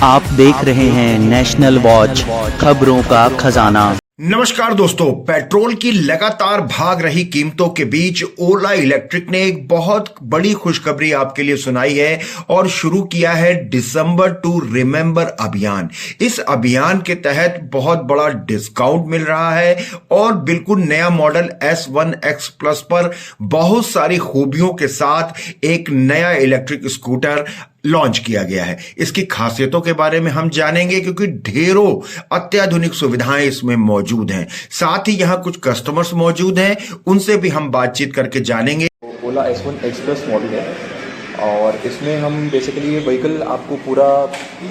आप देख रहे हैं नेशनल वॉच, खबरों का खजाना। नमस्कार दोस्तों, पेट्रोल की लगातार भाग रही कीमतों के बीच ओला इलेक्ट्रिक ने एक बहुत बड़ी खुशखबरी आपके लिए सुनाई है और शुरू किया है दिसंबर टू रिमेंबर अभियान। इस अभियान के तहत बहुत बड़ा डिस्काउंट मिल रहा है और बिल्कुल नया मॉडल S1X प्लस पर बहुत सारी खूबियों के साथ एक नया इलेक्ट्रिक स्कूटर लॉन्च किया गया है। इसकी खासियतों के बारे में हम जानेंगे क्योंकि ढेरों अत्याधुनिक सुविधाएं इसमें मौजूद हैं। साथ ही यहां कुछ कस्टमर्स मौजूद हैं, उनसे भी हम बातचीत करके जानेंगे। ओला S1X प्लस मॉडल है और इसमें हम बेसिकली ये व्हीकल आपको पूरा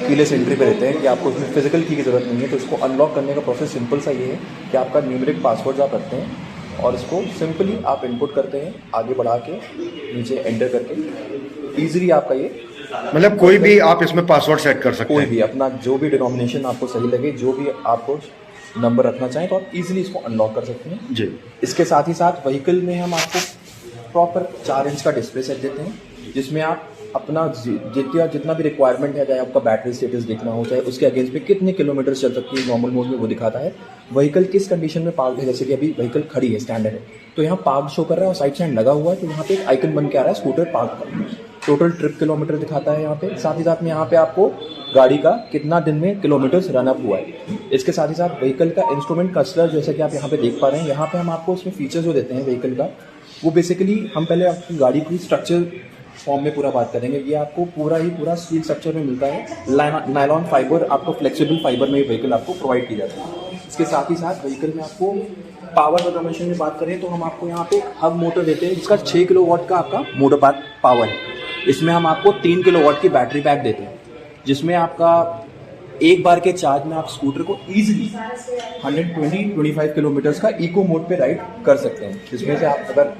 कीलेस एंट्री पे देते हैं कि आपको उसमें फिजिकल की ज़रूरत नहीं है। तो इसको अनलॉक करने का प्रोसेस सिंपल सा ये है कि आपका न्यूमेरिक पासवर्ड आप रखते हैं और इसको सिंपली आप इनपुट करते हैं, आगे बढ़ा के नीचे एंटर करके ईजिली आपका ये मतलब कोई भी आप इसमें पासवर्ड सेट कर सकते हैं। कोई भी अपना जो भी डिनोमिनेशन आपको सही लगे, जो भी आपको नंबर रखना चाहें तो आप इजीली इसको अनलॉक कर सकते हैं जी। इसके साथ ही साथ व्हीकल में हम आपको प्रॉपर 4 इंच का डिस्प्ले सेट देते हैं जिसमें आप अपना जितना भी रिक्वायरमेंट है, चाहे आपका बैटरी स्टेटस देखना हो, चाहे उसके अगेंस्ट पे कितने किलोमीटर चल सकती है नॉर्मल मोड में, वो दिखाता है। व्हीकल किस कंडीशन में पार्क है, जैसे कि अभी व्हीकल खड़ी है, स्टैंडर्ड है, तो यहाँ पार्क शो कर रहा है और साइड स्टैंड लगा हुआ है, तो यहाँ पे एक आइकन बन के आ रहा है स्कूटर पार्क का। टोटल ट्रिप किलोमीटर दिखाता है यहाँ पे। साथ ही साथ में यहाँ पे आपको गाड़ी का कितना दिन में किलोमीटर्स रन अप हुआ है। इसके साथ ही साथ व्हीकल का इंस्ट्रूमेंट क्लस्टर जैसे कि आप यहाँ पे देख पा रहे हैं, यहाँ पे हम आपको इसमें फीचर जो देते हैं व्हीकल का, वो बेसिकली हम पहले आपकी गाड़ी की स्ट्रक्चर फॉर्म में पूरा बात करेंगे। ये आपको पूरा स्टील स्ट्रक्चर में मिलता है। नायलॉन फाइबर आपको फ्लेक्सिबल फाइबर में व्हीकल आपको प्रोवाइड की जाती है। इसके साथ ही साथ व्हीकल में आपको पावर ऑटोमेशन में बात करें तो हम आपको यहाँ पे हब मोटर देते हैं जिसका 6 किलोवाट का आपका मोटर पावर है। इसमें हम आपको 3 किलोवाट की बैटरी पैक देते हैं जिसमें आपका एक बार के चार्ज में आप स्कूटर को ईजिली 120-125 किलोमीटर्स का इको मोड पे राइड कर सकते हैं। जिसमें से आप अगर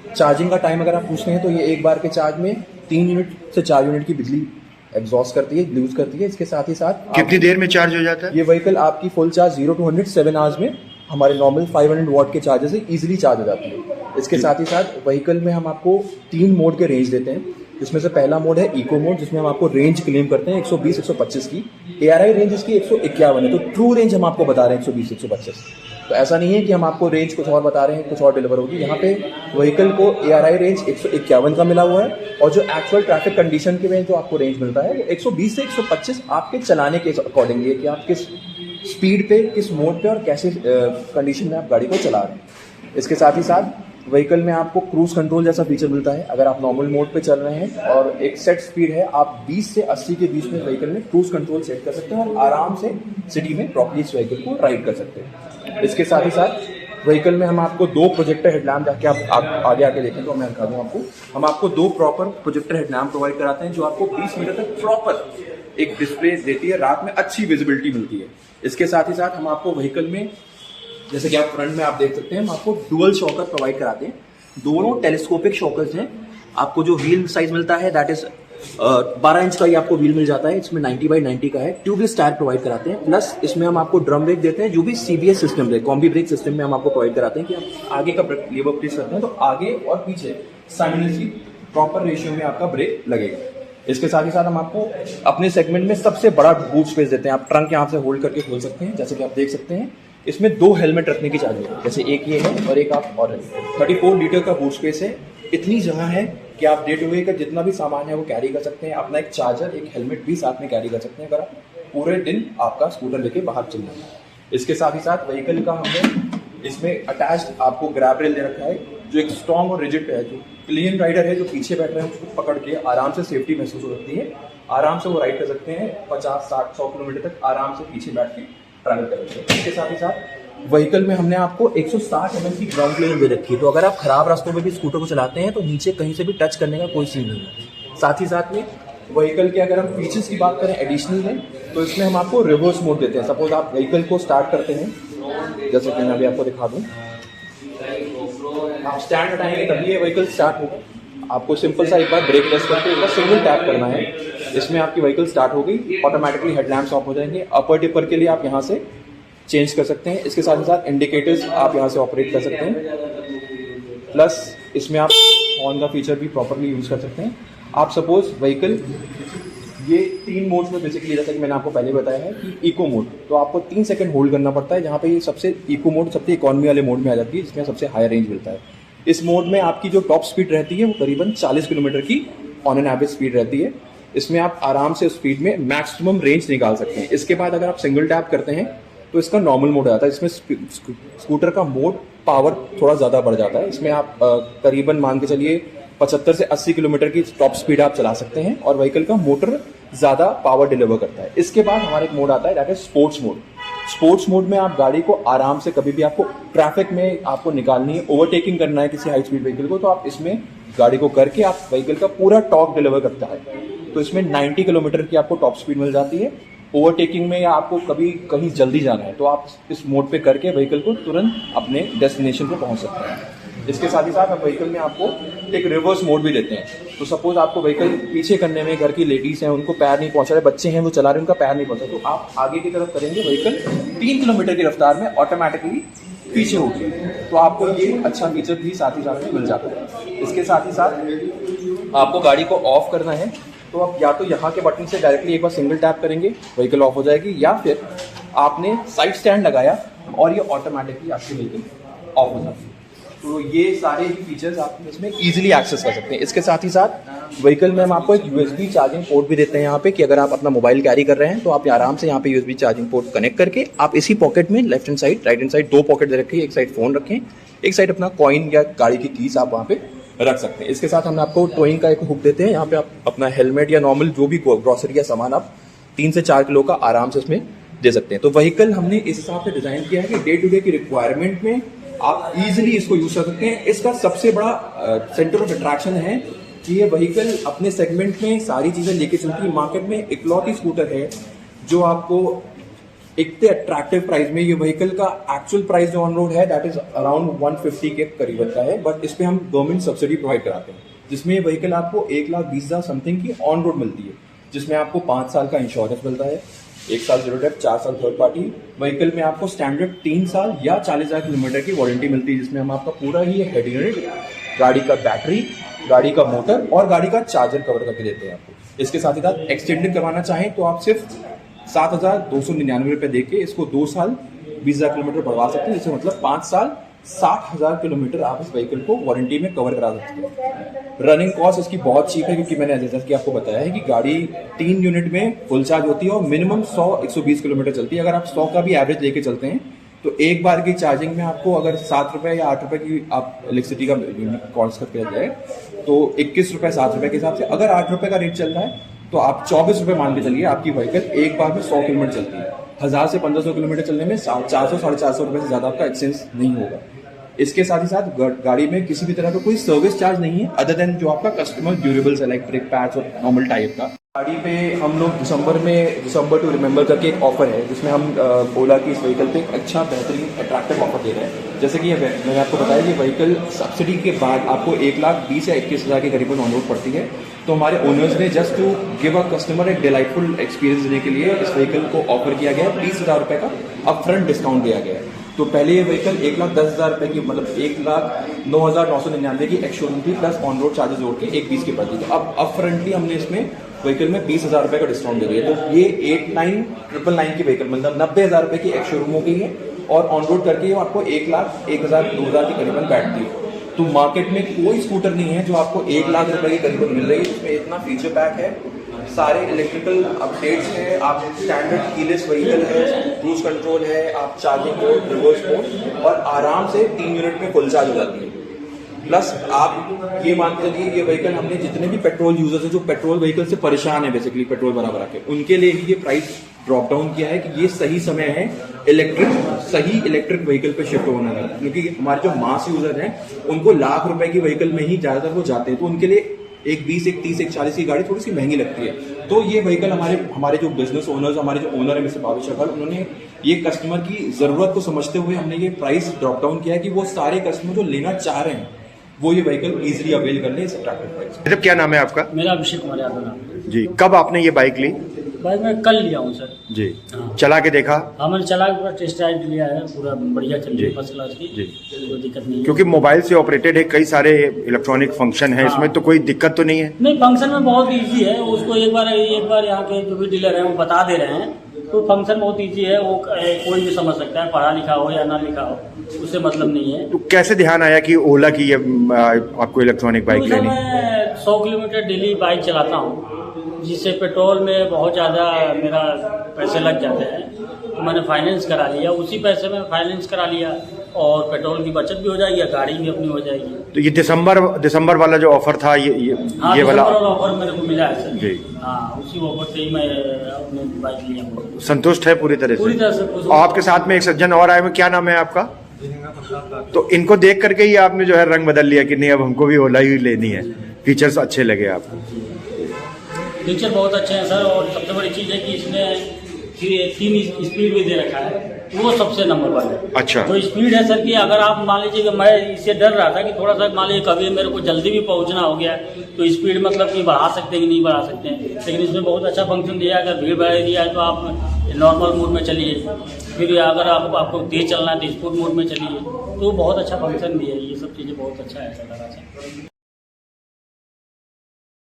चार्जिंग का टाइम अगर आप पूछते हैं तो ये एक बार के चार्ज में 3 यूनिट से 4 यूनिट की बिजली एग्जॉस्ट करती है, यूज करती है। इसके साथ ही साथ कितनी देर में चार्ज हो जाता है? ये व्हीकल आपकी फुल चार्ज 0 to 100 7 आवर्स में हमारे नॉर्मल 500 वॉट के चार्जर से इजीली चार्ज हो जाती है। इसके साथ ही साथ व्हीकल में हम आपको 3 मोड के रेंज देते हैं, जिसमें से पहला मोड है इको मोड, जिसमें हम आपको रेंज क्लेम करते हैं 120-125 की। ARI रेंज इसकी 151 है, तो ट्रू रेंज हम आपको बता रहे हैं 120-125। तो ऐसा नहीं है कि हम आपको रेंज कुछ और बता रहे हैं, कुछ और डिलीवर होगी। यहाँ पे व्हीकल को ARI रेंज 151 का मिला हुआ है और जो एक्चुअल ट्रैफिक कंडीशन के में जो आपको रेंज मिलता है वो 120 से 125 आपके चलाने के अकॉर्डिंगली है कि आप किस स्पीड पे, किस मोड पे और कैसे कंडीशन में आप गाड़ी को चला रहे हैं। इसके साथ ही साथ व्हीकल में आपको क्रूज कंट्रोल जैसा फीचर मिलता है। अगर आप नॉर्मल मोड पे चल रहे हैं और एक सेट स्पीड है, आप 20 से 80 के बीच में व्हीकल में क्रूज कंट्रोल सेट कर सकते हैं और आराम से सिटी में प्रॉपर्ली इस व्हीकल को राइड कर सकते हैं। इसके साथ ही साथ व्हीकल में हम आपको 2 प्रोजेक्टर हेडलैम्प, जाके आप आगे देखें तो मैं दिखा दूँ आपको, हम आपको 2 प्रॉपर प्रोजेक्टर हेडलैम्प प्रोवाइड कराते हैं जो आपको 20 मीटर तक प्रॉपर एक डिस्प्ले देती है, रात में अच्छी विजिबिलिटी मिलती है। इसके साथ ही साथ हम आपको व्हीकल में, जैसे कि आप फ्रंट में आप देख सकते हैं, हम आपको डुअल शॉकर प्रोवाइड कराते हैं। दोनों टेलीस्कोपिक शॉकर्स हैं। आपको जो व्हील साइज मिलता है दैट इज 12 इंच का ही आपको व्हील मिल जाता है। इसमें 90x90 का है। ट्यूबलेस टायर प्रोवाइड कराते हैं। प्लस इसमें हम आपको ड्रम ब्रेक देते हैं जो भी CBS सिस्टम है, कॉम्बी ब्रेक सिस्टम में हम आपको प्रोवाइड कराते हैं कि आप आगे का लीवर प्रेस करते हैं तो आगे और पीछे साइमल्टेनियसली प्रॉपर रेशियो में आपका ब्रेक लगेगा। इसके साथ ही साथ हम आपको अपने सेगमेंट में सबसे बड़ा बूट स्पेस देते हैं। आप ट्रंक यहाँ से होल्ड करके खोल सकते हैं। जैसे कि आप देख सकते हैं इसमें 2 हेलमेट रखने की चार्ज है, जैसे एक ये है और एक आप और है। 34 लीटर का बूट स्पेस है। इतनी जगह है कि आप डे टू डे का जितना भी सामान है वो कैरी कर सकते हैं। अपना एक चार्जर, एक हेलमेट भी साथ में कैरी कर सकते हैं अगर आप पूरे दिन आपका स्कूटर लेके बाहर चल रहे हैं। इसके साथ ही साथ व्हीकल का हमने इसमें अटैच्ड आपको ग्रैब रेल दे रखा है जो एक स्ट्रॉन्ग और रिजिड है, जो प्लेन राइडर है जो पीछे बैठ रहे हैं उसको पकड़ के आराम से सेफ्टी महसूस हो सकती है। आराम से वो राइड कर सकते हैं 50, 60, 100 किलोमीटर तक आराम से पीछे बैठ के ट्रैवल कर सकते हैं। इसके साथ ही साथ व्हीकल में हमने आपको 160 mm की ग्राउंड क्लियरेंस दे रखी है, तो अगर आप खराब रास्तों में भी स्कूटर को चलाते हैं तो नीचे कहीं से भी टच करने का कोई सीन नहीं है। साथ ही साथ में व्हीकल के अगर हम फीचर्स की बात करें एडिशनल में, तो इसमें हम आपको रिवर्स मोड देते हैं। सपोज आप व्हीकल को स्टार्ट करते हैं, जैसे कि मैं अभी आपको दिखा दूं, आप स्टैंड हटाएंगे तभी ये व्हीकल स्टार्ट होगा। आपको सिंपल सा एक बार ब्रेक प्रेस करके एक बार सिंगल टैप करना है, इसमें आपकी व्हीकल स्टार्ट हो गई, ऑटोमेटिकली हेडलैम्प्स ऑफ हो जाएंगे। अपर टिपर के लिए आप यहाँ से चेंज कर सकते हैं। इसके साथ ही साथ इंडिकेटर्स आप यहाँ से ऑपरेट कर सकते हैं। प्लस इसमें आप हॉर्न का फीचर भी प्रॉपरली यूज कर सकते हैं। आप सपोज व्हीकल ये 3 मोड्स में बेसिकली, जैसा कि मैंने आपको पहले बताया है कि इको मोड, तो आपको 3 सेकंड होल्ड करना पड़ता है, जहाँ पे ये सबसे इको मोड सबसे इकॉनमी वाले मोड में आ जाती है, जिसमें सबसे हाई रेंज मिलता है। इस मोड में आपकी जो टॉप स्पीड रहती है वो करीबन 40 किलोमीटर की ऑन एन एवरेज स्पीड रहती है। इसमें आप आराम से स्पीड में मैक्सिमम रेंज निकाल सकते हैं। इसके बाद अगर आप सिंगल टैप करते हैं तो इसका नॉर्मल मोड आता है। इसमें स्कूटर का मोड पावर थोड़ा ज़्यादा बढ़ जाता है। इसमें आप करीबन मान के चलिए 75 से 80 किलोमीटर की टॉप स्पीड आप चला सकते हैं और व्हीकल का मोटर ज़्यादा पावर डिलीवर करता है। इसके बाद हमारा एक मोड आता है that is sports mode. Sports mode में आप गाड़ी को आराम से कभी भी आपको ट्रैफिक में आपको निकालनी है, ओवरटेकिंग करना है किसी हाई स्पीड व्हीकल को, तो आप इसमें गाड़ी को करके आप व्हीकल का पूरा टॉर्क डिलीवर करता है। तो इसमें 90 किलोमीटर की आपको टॉप स्पीड मिल जाती है। ओवरटेकिंग में या आपको कभी कहीं जल्दी जाना है तो आप इस मोड पे करके व्हीकल को तुरंत अपने डेस्टिनेशन पे पहुंच सकते हैं। इसके साथ ही साथ हम व्हीकल में आपको एक रिवर्स मोड भी देते हैं। तो सपोज आपको व्हीकल पीछे करने में, घर की लेडीज हैं उनको पैर नहीं पहुंचा रहे, बच्चे हैं वो चला रहे उनका पैर नहीं पहुंचा, तो आप आगे की तरफ करेंगे, व्हीकल 3 किलोमीटर की रफ्तार में ऑटोमेटिकली पीछे होगी। तो आपको ये अच्छा फीचर भी साथ ही साथ मिल जाता है। इसके साथ ही साथ आपको गाड़ी को ऑफ करना है तो आप या तो यहाँ के बटन से डायरेक्टली एक बार सिंगल टैप करेंगे, व्हीकल ऑफ हो जाएगी, या फिर आपने साइड स्टैंड लगाया और ये ऑटोमेटिकली आपकी व्हीकल ऑफ हो जाती है। तो ये सारे ही फीचर्स आप इसमें इजीली एक्सेस कर सकते हैं। इसके साथ ही साथ व्हीकल में हम आपको एक यूएसबी चार्जिंग पोर्ट भी देते हैं यहाँ पे, कि अगर आप अपना मोबाइल कैरी कर रहे हैं तो आप आराम से यहाँ पे यूएसबी चार्जिंग पोर्ट कनेक्ट करके आप इसी पॉकेट में left hand side, right hand side 2 pocket दे रखिए, एक साइड फोन रखें, एक साइड अपना कॉइन या गाड़ी की कीज आप वहाँ पे रख सकते हैं। इसके साथ हम आपको टोइंग का एक हुक देते हैं, यहाँ पे आप अपना हेलमेट या नॉर्मल जो भी ग्रोसरी या सामान आप 3 से 4 किलो का आराम से इसमें दे सकते हैं। तो व्हीकल हमने इस हिसाब से डिजाइन किया है कि डे टू डे की रिक्वायरमेंट में आप इजीली इसको यूज कर सकते हैं। इसका सबसे बड़ा सेंटर ऑफ अट्रैक्शन है कि ये व्हीकल अपने सेगमेंट में सारी चीजें लेके चलती है। मार्केट में इकलौती स्कूटर है जो आपको इतने अट्रैक्टिव प्राइस में, ये व्हीकल का एक्चुअल प्राइस जो ऑन रोड है दैट इज अराउंड 150 के करीबन का है, बट इस पे हम गवर्नमेंट सब्सिडी प्रोवाइड कराते हैं, जिसमें ये व्हीकल आपको 1,20,000 समथिंग की ऑन रोड मिलती है, जिसमें आपको 5 साल का इंश्योरेंस मिलता है, 1 साल जीरो डेट, 4 साल थर्ड पार्टी। व्हीकल में आपको स्टैंडर्ड 3 साल या 40,000 किलोमीटर की वारंटी मिलती है, जिसमें हम आपका पूरा ही हेड यूनिट, गाड़ी का बैटरी, गाड़ी का मोटर और गाड़ी का चार्जर कवर करके देते हैं आपको। इसके साथ ही साथ एक्सटेंडेड करवाना चाहें तो आप सिर्फ 7,299 रुपये दे के इसको 2 साल 20,000 किलोमीटर बढ़वा सकते हैं, जिससे मतलब 5 साल 60,000 किलोमीटर आप इस व्हीकल को वारंटी में कवर करा सकते हैं। रनिंग कॉस्ट इसकी बहुत चीप है, क्योंकि मैंने जैसा कि आपको बताया है कि गाड़ी 3 यूनिट में फुल चार्ज होती है और मिनिमम 100-120 किलोमीटर चलती है। अगर आप 100 का भी एवरेज लेके चलते हैं तो एक बार की चार्जिंग में आपको अगर 7 रुपये या 8 रुपये की आप इलेक्ट्रिसिटी का यूनिट कॉस्ट करके जाए तो 21 रुपये 7 रुपये के हिसाब से, अगर 8 रुपये का रेट चल रहा है तो आप 24 रुपये मान के चलिए आपकी व्हीकल एक बार में 100 किलोमीटर चलती है। 1000 से 1500 किलोमीटर चलने में 400-450 रुपये से ज़्यादा आपका एक्सपेंस नहीं होगा। इसके साथ ही साथ गाड़ी में किसी भी तरह का कोई सर्विस चार्ज नहीं है अदर देन जो आपका कस्टमर ड्यूरेबल्स है, लाइक ब्रेक पैड्स और नॉर्मल टाइप का। गाड़ी पे हम लोग दिसंबर टू रिमेंबर करके एक ऑफर है, जिसमें हम ओला की इस व्हीकल पे एक अच्छा बेहतरीन अट्रैक्टिव ऑफर दे रहे हैं। जैसे कि मैंने आपको बताया कि व्हीकल सब्सिडी के बाद आपको 1,20,000 या 21,000 के करीबन ऑन रोड पड़ती है। तो हमारे ओनर्स ने just to give a customer एक डिलाइटफुल एक्सपीरियंस देने के लिए इस व्हीकल को ऑफर किया गया है। 20,000 रुपये का अपफ्रंट डिस्काउंट दिया गया है। तो पहले ये व्हीकल 1,10,000 रुपये की, मतलब 1,09,999 की एक्स शोरूम थी, प्लस ऑन रोड चार्जेस जोड़ के 1,20,000 की पड़ती थी। अब अपफ्रंटली हमने इसमें व्हीकल में 20,000 रुपये का डिस्काउंट दे दिया है। तो ये 89,999 की व्हीकल, मतलब 90,000 रुपये की एक्स शोरूम हो गई है और ऑन रोड करके ये आपको 1,01,000 2,000 के करीबन बैठती है। तो मार्केट में कोई स्कूटर नहीं है जो आपको 1,00,000 रुपए के करीबन मिल रही है। इसमें इतना फीचर पैक है, सारे इलेक्ट्रिकल अपडेट्स हैं, आप स्टैंडर्ड कीलेस व्हीकल है, क्रूज कंट्रोल है, आप चार्जिंग मोड, रिवर्स मोड और आराम से 3 यूनिट में फुल चार्ज हो जाती है। प्लस आप ये मान के चलिए ये व्हीकल हमने जितने भी पेट्रोल यूजर्स हैं जो पेट्रोल व्हीकल से परेशान है बेसिकली पेट्रोल बराबर आके, उनके लिए ही ये प्राइस ड्रॉप डाउन किया है कि ये सही समय है सही इलेक्ट्रिक व्हीकल पे शिफ्ट होने का, क्योंकि हमारे जो मास यूजर हैं उनको लाख रुपए की व्हीकल में ही ज्यादातर वो जाते हैं, तो उनके लिए एक 20, एक 30, एक 40 की गाड़ी थोड़ी सी महंगी लगती है। तो ये व्हीकल हमारे जो बिजनेस ओनर्स, हमारे जो ओनर है मिस्टर भावेश अग्रवाल, उन्होंने ये कस्टमर की जरूरत को समझते हुए हमने ये प्राइस ड्रॉप डाउन किया है कि वो सारे कस्टमर जो लेना चाह रहे हैं वो ये व्हीकल इजीली अवेल कर ले इस अट्रैक्टिव प्राइस। क्या नाम है आपका? मेरा अभिषेक कुमार यादव नाम है। जी, कब आपने ये बाइक ली? बाइक मैं कल लिया हूँ सर। जी। हाँ। चला के देखा? हाँ मैंने चला के पूरा टेस्ट ड्राइव लिया है, पूरा बढ़िया चल रही है, जी। फर्स्ट क्लास की। जी। कोई दिक्कत नहीं है। क्योंकि मोबाइल से ऑपरेटेड है, कई सारे इलेक्ट्रॉनिक फंक्शन है, हाँ। इसमें तो कोई दिक्कत तो नहीं है? नहीं, फंक्शन में बहुत इजी है, उसको एक बार यहाँ के जो भी डीलर हैं वो बता दे रहे हैं, तो फंक्शन बहुत इजी है, वो कोई भी समझ सकता है, पढ़ा लिखा हो या ना लिखा हो, उससे मतलब नहीं है। तो कैसे ध्यान आया कि ओला की ये आपको इलेक्ट्रॉनिक बाइक तो सर लेनी? मैं 100 किलोमीटर डेली बाइक चलाता हूँ, जिससे पेट्रोल में बहुत ज़्यादा मेरा पैसे लग जाते हैं, तो मैंने फाइनेंस करा लिया, उसी पैसे में फाइनेंस करा लिया और पेट्रोल की बचत भी हो जाएगी, गाड़ी भी अपनी हो जाएगी। तो ये दिसंबर वाला जो ऑफर था, हाँ, ये वाला ऑफर मेरे को मिला है सर जी। हाँ, उसी ऑफर से ही मैं अपनी बाइक लिया हूँ। संतुष्ट है पूरी तरह पूरी से? तरह से खुश हूँ। आपके साथ में एक सज्जन और आए हुए, क्या नाम है आपका? तो इनको देख करके ही आपने जो है रंग बदल लिया कि नहीं अब हमको भी ओला ही लेनी है, फीचर्स अच्छे लगे आपको? फीचर बहुत अच्छे हैं सर, और सबसे बड़ी चीज़ है कि इसमें 3 स्पीड भी दे रखा है, वो सबसे नंबर 1 है। अच्छा। तो स्पीड है सर कि अगर आप मान लीजिए कि मैं इससे डर रहा था कि थोड़ा सा मान लीजिए कभी मेरे को जल्दी भी पहुंचना हो गया तो स्पीड मतलब कि बढ़ा सकते हैं कि नहीं बढ़ा सकते हैं, लेकिन इसमें बहुत अच्छा फंक्शन दिया है। अगर भीड़ भाड़ एरिया है तो आप नॉर्मल मोड में चलिए, फिर अगर आपको तेज चलना है तो स्पोर्ट मोड में चलिए, तो बहुत अच्छा फंक्शन भी है, ये सब चीज़ें बहुत अच्छा है सर।